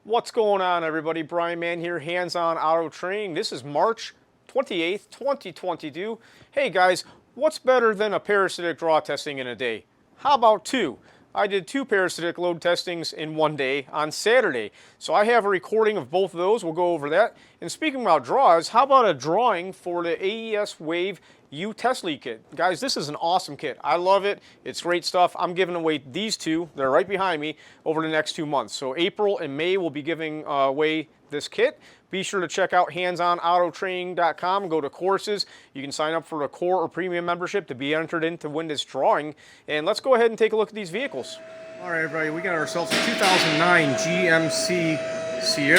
What's going on, everybody? Brian Mann here, Hands-On Auto Training. This is March 28th, 2022. Hey guys, what's better than a parasitic draw testing in a day? How about two? I did two parasitic load testings in one day on Saturday. So I have a recording of both of those. We'll go over that. And speaking about draws, how about a drawing for the AES Wave U test lead kit? Guys, this is an awesome kit. I love it. It's great stuff. I'm giving away these two. They're right behind me over the next 2 months. So April and May we'll be giving away this kit. Be sure to check out handsonautotraining.com. Go to courses. You can sign up for a core or premium membership to be entered in to win this drawing. And let's go ahead and take a look at these vehicles. All right, everybody, we got ourselves a 2009 GMC Sierra.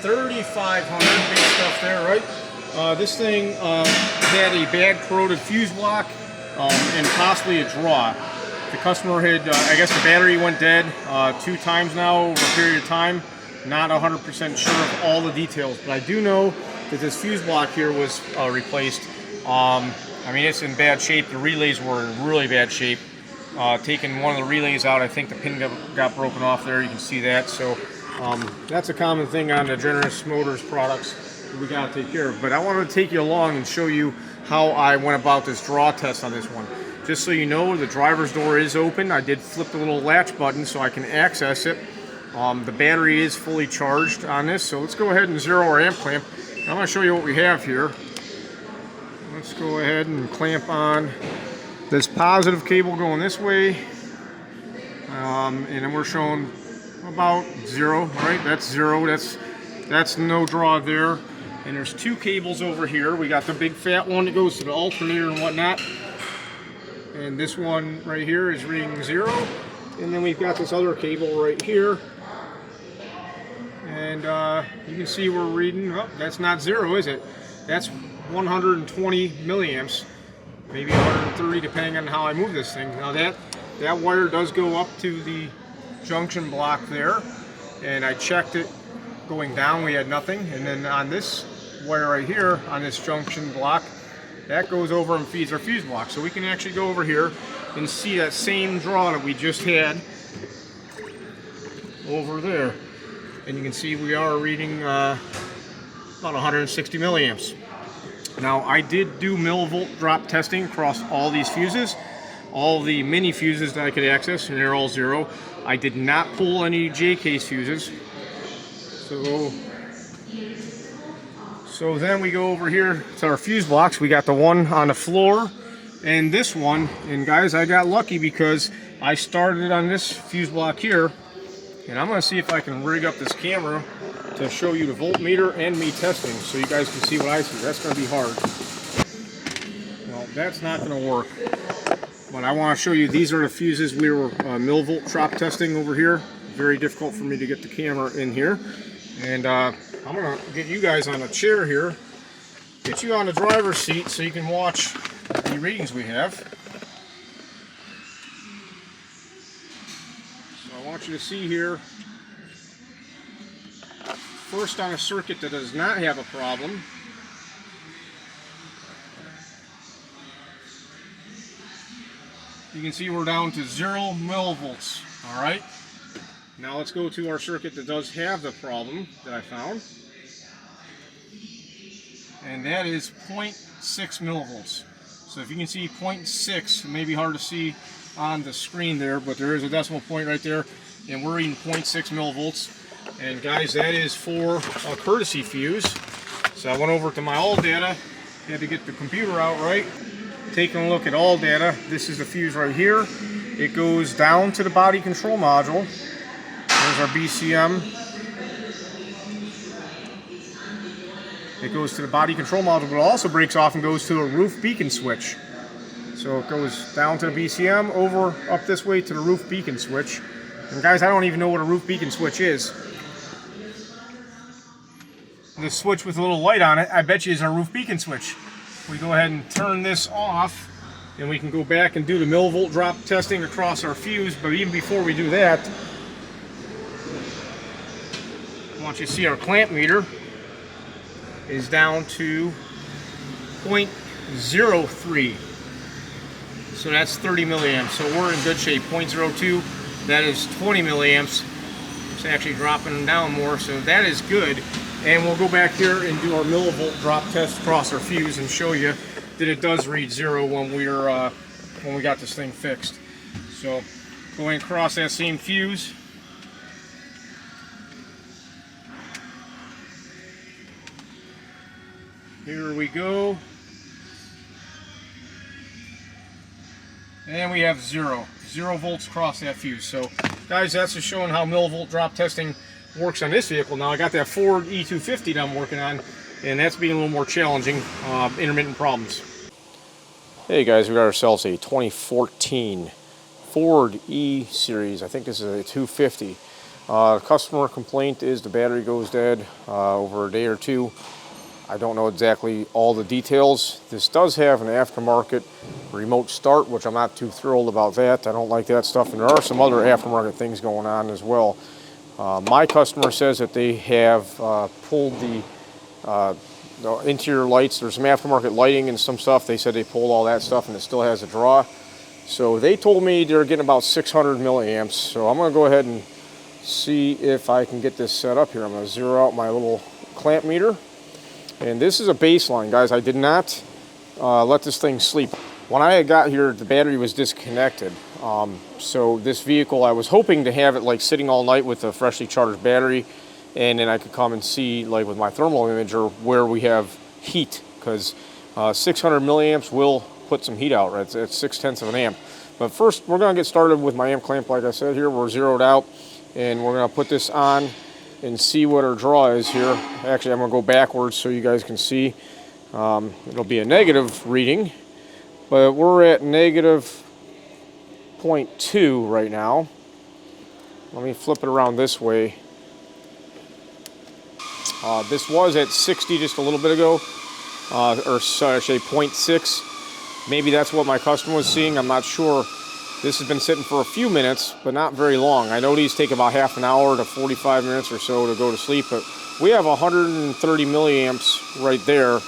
3,500, big stuff there, right? This thing had a bad corroded fuse block and possibly a draw. The customer had, I guess the battery went dead 2 times now over a period of time. Not 100% sure of all the details, but I do know that this fuse block here was replaced. I mean, it's in bad shape. The relays were in really bad shape. Taking one of the relays out, I think the pin got broken off there. You can see that. So that's a common thing on the Generous Motors products that we got to take care of. But I wanted to take you along and show you how I went about this draw test on this one. Just so you know, the driver's door is open. I did flip the little latch button so I can access it. The battery is fully charged on this, so let's go ahead and zero our amp clamp. I'm going to show you what we have here. Let's go ahead and clamp on this positive cable going this way, and then we're showing about 0. All right, that's 0. That's no draw there. And there's 2 cables over here. We got the big fat one that goes to the alternator and whatnot, and this one right here is reading 0. And then we've got this other cable right here. And you can see we're reading, oh, that's not 0, is it? That's 120 milliamps, maybe 130 depending on how I move this thing. Now that wire does go up to the junction block there, and I checked it going down, we had nothing. And then on this wire right here, on this junction block, that goes over and feeds our fuse block. So we can actually go over here and see that same draw that we just had over there. And you can see we are reading about 160 milliamps. Now I did do millivolt drop testing across all these fuses, all the mini fuses that I could access, and they're all 0. I did not pull any J-case fuses. So then we go over here to our fuse blocks. We got the one on the floor and this one, and guys, I got lucky because I started on this fuse block here. And I'm going to see if I can rig up this camera to show you the voltmeter and me testing so you guys can see what I see. That's going to be hard. Well, that's not going to work. But I want to show you, these are the fuses we were millivolt drop testing over here. Very difficult for me to get the camera in here. And I'm going to get you guys on a chair here, get you on the driver's seat so you can watch the readings we have. I want you to see here, first on a circuit that does not have a problem. You can see we're down to 0 millivolts. All right. Now let's go to our circuit that does have the problem that I found. And that is 0.6 millivolts. So if you can see 0.6, it may be hard to see on the screen there, but there is a decimal point right there, and we're reading 0.6 millivolts. And guys, that is for a courtesy fuse. So I went over to my all data, had to get the computer out, right? Taking a look at all data, this is the fuse right here. It goes down to the body control module. There's our BCM. It goes to the body control module, but it also breaks off and goes to a roof beacon switch. So it goes down to the BCM, over up this way to the roof beacon switch. And guys, I don't even know what a roof beacon switch is. This switch with a little light on it, I bet you is our roof beacon switch. We go ahead and turn this off, and we can go back and do the millivolt drop testing across our fuse. But even before we do that, I want you to see our clamp meter is down to 0.03. So that's 30 milliamps. So we're in good shape. 0.02, that is 20 milliamps. It's actually dropping down more, so that is good. And we'll go back here and do our millivolt drop test across our fuse and show you that it does read 0 when we got this thing fixed. So going across that same fuse. Here we go. And we have 0 volts across that fuse. So guys, that's just showing how millivolt drop testing works on this vehicle. Now I got that Ford E250 that I'm working on, and that's being a little more challenging, intermittent problems. Hey guys, we got ourselves a 2014 Ford E series. I think this is a 250. Customer complaint is the battery goes dead over a day or two. I don't know exactly all the details. This does have an aftermarket remote start, which I'm not too thrilled about that. I don't like that stuff, and there are some other aftermarket things going on as well. My customer says that they have pulled the interior lights. There's some aftermarket lighting and some stuff. They said they pulled all that stuff and it still has a draw. So they told me they're getting about 600 milliamps. So I'm going to go ahead and see if I can get this set up here. I'm going to zero out my little clamp meter. And this is a baseline, guys. I did not let this thing sleep. When I got here, the battery was disconnected. So this vehicle, I was hoping to have it like sitting all night with a freshly charged battery, and then I could come and see, like with my thermal imager, where we have heat, because 600 milliamps will put some heat out. Right? It's 0.6 of an amp. But first, we're going to get started with my amp clamp. Like I said here, we're zeroed out, and we're going to put this on and see what our draw is here. Actually, I'm going to go backwards so you guys can see. It'll be a negative reading, but we're at negative 0.2 right now. Let me flip it around this way. This was at 60 just a little bit ago, or sorry, I should say 0.6. Maybe that's what my customer was seeing. I'm not sure. This has been sitting for a few minutes, but not very long. I know these take about half an hour to 45 minutes or so to go to sleep, but we have 130 milliamps right there.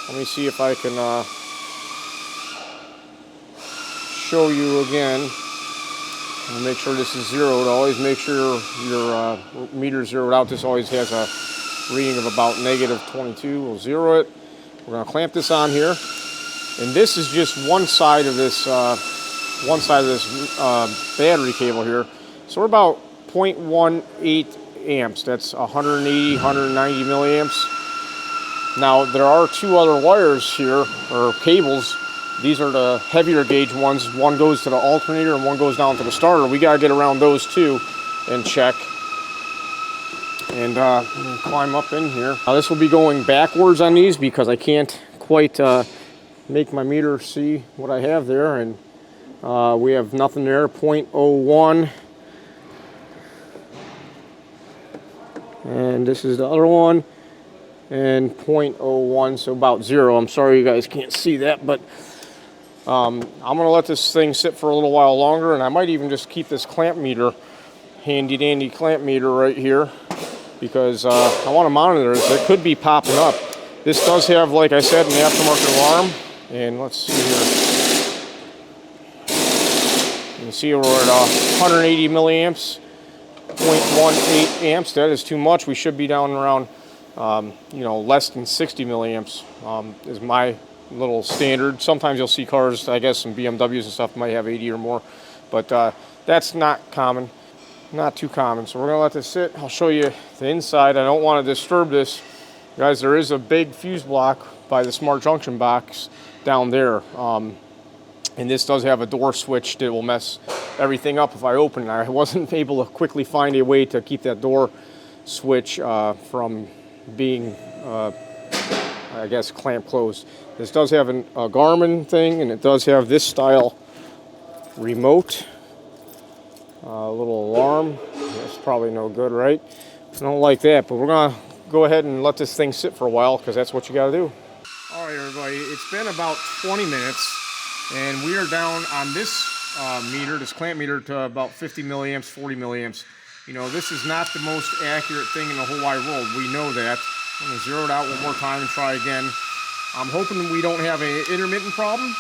Let me see if I can show you again. And make sure this is zeroed. Always make sure your meter zeroed out. This always has a reading of about negative 22. We'll zero it. We're going to clamp this on here, and this is just one side of this battery cable here. So we're about 0.18 amps. That's 180, 190 milliamps. Now there are two other wires here, or cables. These are the heavier gauge ones. One goes to the alternator and one goes down to the starter. We got to get around those two and check. And climb up in here. Now this will be going backwards on these because I can't quite make my meter see what I have there. And we have nothing there, 0.01. And this is the other one. And 0.01, so about 0. I'm sorry you guys can't see that, but I'm going to let this thing sit for a little while longer, and I might even just keep this clamp meter, handy dandy clamp meter right here, because I want to monitor this. It could be popping up. This does have, like I said, an aftermarket alarm, and let's see here. You can see we're at 180 milliamps, 0.18 amps. That is too much. We should be down around less than 60 milliamps is my little standard. Sometimes you'll see cars, I guess some BMWs and stuff might have 80 or more, but that's not common, not too common. So we're gonna let this sit. I'll show you the inside. I don't want to disturb this. Guys, there is a big fuse block by the smart junction box down there. And this does have a door switch that will mess everything up if I open it. I wasn't able to quickly find a way to keep that door switch from being, I guess, clamp closed. This does have a Garmin thing, and it does have this style remote. A little alarm. That's probably no good, right? I don't like that, but we're going to go ahead and let this thing sit for a while because that's what you got to do. All right, everybody. It's been about 20 minutes, and we are down on this meter, this clamp meter, to about 50 milliamps, 40 milliamps. You know, this is not the most accurate thing in the whole wide world. We know that. I'm going to zero it out one more time and try again. I'm hoping we don't have an intermittent problem.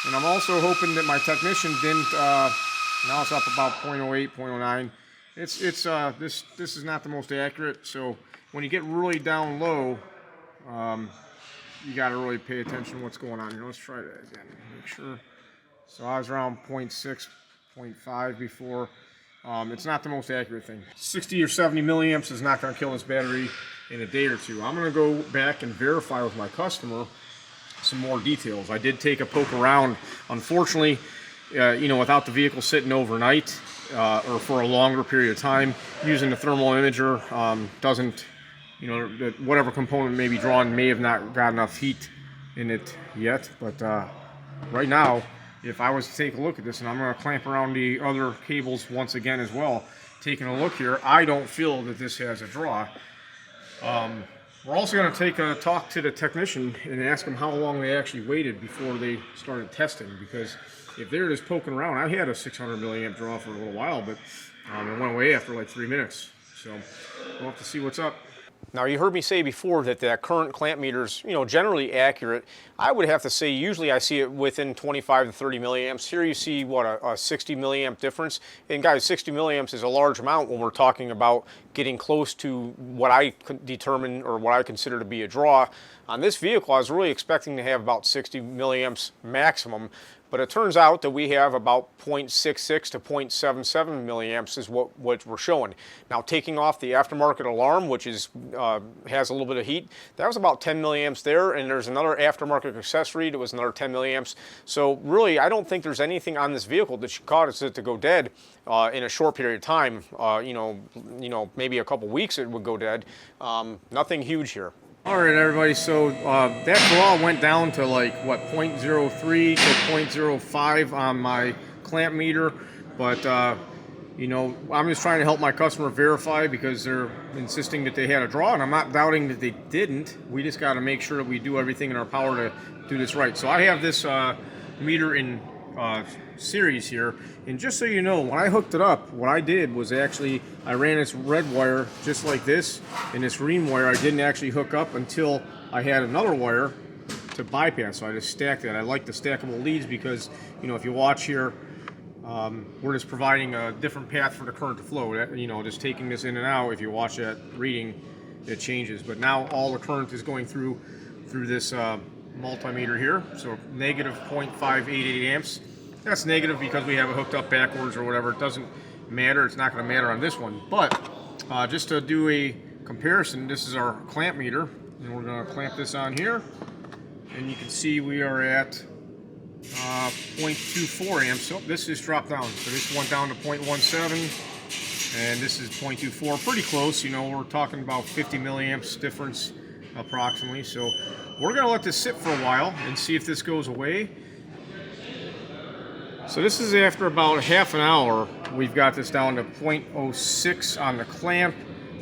And I'm also hoping that my technician didn't, now it's up about 0.08, 0.09. This is not the most accurate. So when you get really down low, you got to really pay attention to what's going on here. Let's try that again. Make sure. So I was around 0.6, 0.5 before. It's not the most accurate thing. 60 or 70 milliamps is not going to kill this battery in a day or two. I'm going to go back and verify with my customer some more details. I did take a poke around. Unfortunately, without the vehicle sitting overnight or for a longer period of time, using the thermal imager doesn't, whatever component may be drawn may have not got enough heat in it yet. But right now, if I was to take a look at this, and I'm going to clamp around the other cables once again as well, taking a look here, I don't feel that this has a draw. We're also going to take a talk to the technician and ask them how long they actually waited before they started testing, because if they're just poking around, I had a 600 milliamp draw for a little while, but it went away after like 3 minutes. So we'll have to see what's up. Now, you heard me say before that that current clamp meter's, generally accurate. I would have to say usually I see it within 25 to 30 milliamps. Here you see, what, a 60 milliamp difference. And guys, 60 milliamps is a large amount when we're talking about getting close to what I determine or what I consider to be a draw. On this vehicle, I was really expecting to have about 60 milliamps maximum. But it turns out that we have about 0.66 to 0.77 milliamps is what we're showing. Now, taking off the aftermarket alarm, which is has a little bit of heat, that was about 10 milliamps there, and there's another aftermarket accessory that was another 10 milliamps. So really, I don't think there's anything on this vehicle that should cause it to go dead in a short period of time. Maybe a couple weeks it would go dead. Nothing huge here. All right, everybody, so that draw went down to like, what, 0.03 to 0.05 on my clamp meter, but, I'm just trying to help my customer verify because they're insisting that they had a draw, and I'm not doubting that they didn't. We just got to make sure that we do everything in our power to do this right. So I have this meter in series here, and just so you know, when I hooked it up, what I did was actually I ran this red wire just like this, and this green wire I didn't actually hook up until I had another wire to bypass, so I just stacked it. I like the stackable leads because, if you watch here, we're just providing a different path for the current to flow. Just taking this in and out, if you watch that reading, it changes. But now all the current is going through this multimeter here, so negative 0.588 amps. That's negative because we have it hooked up backwards or whatever. It doesn't matter. It's not going to matter on this one. But just to do a comparison, this is our clamp meter, and we're going to clamp this on here, and you can see we are at 0.24 amps. So this just dropped down. So this went down to 0.17, and this is 0.24. Pretty close. We're talking about 50 milliamps difference approximately. So we're going to let this sit for a while and see if this goes away. So this is after about half an hour. We've got this down to 0.06 on the clamp,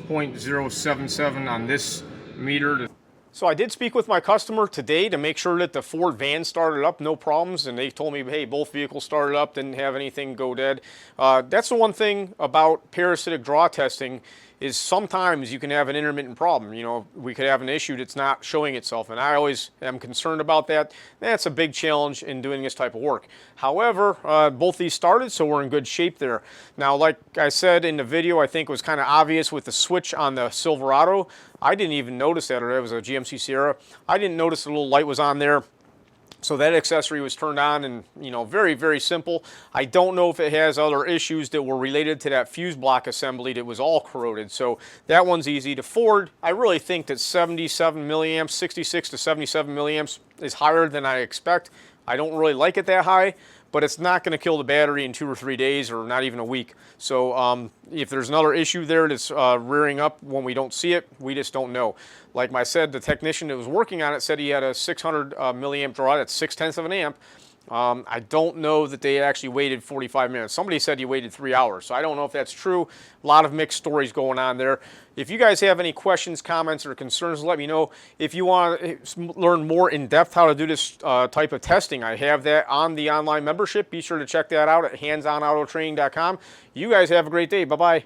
0.077 on this meter. So I did speak with my customer today to make sure that the Ford van started up, no problems, and they told me, hey, both vehicles started up, didn't have anything go dead. That's the one thing about parasitic draw testing is sometimes you can have an intermittent problem. We could have an issue that's not showing itself, and I always am concerned about that. That's a big challenge in doing this type of work. However, both these started, so we're in good shape there. Now, like I said in the video, I think it was kind of obvious with the switch on the Silverado. I didn't even notice that, or it was a GMC Sierra. I didn't notice the little light was on there. So that accessory was turned on, and very, very simple. I don't know if it has other issues that were related to that fuse block assembly that was all corroded. So that one's easy. To Ford, I really think that 77 milliamps, 66 to 77 milliamps is higher than I expect. I don't really like it that high, but it's not going to kill the battery in 2 or 3 days or not even a week. So if there's another issue there that's rearing up when we don't see it, we just don't know. Like I said, the technician that was working on it said he had a 600 milliamp draw. That's 0.6 of an amp. I don't know that they actually waited 45 minutes. Somebody said he waited 3 hours, so I don't know if that's true. A lot of mixed stories going on there. If you guys have any questions, comments, or concerns, let me know. If you want to learn more in depth how to do this type of testing, I have that on the online membership. Be sure to check that out at handsonautotraining.com. You guys have a great day. Bye-bye.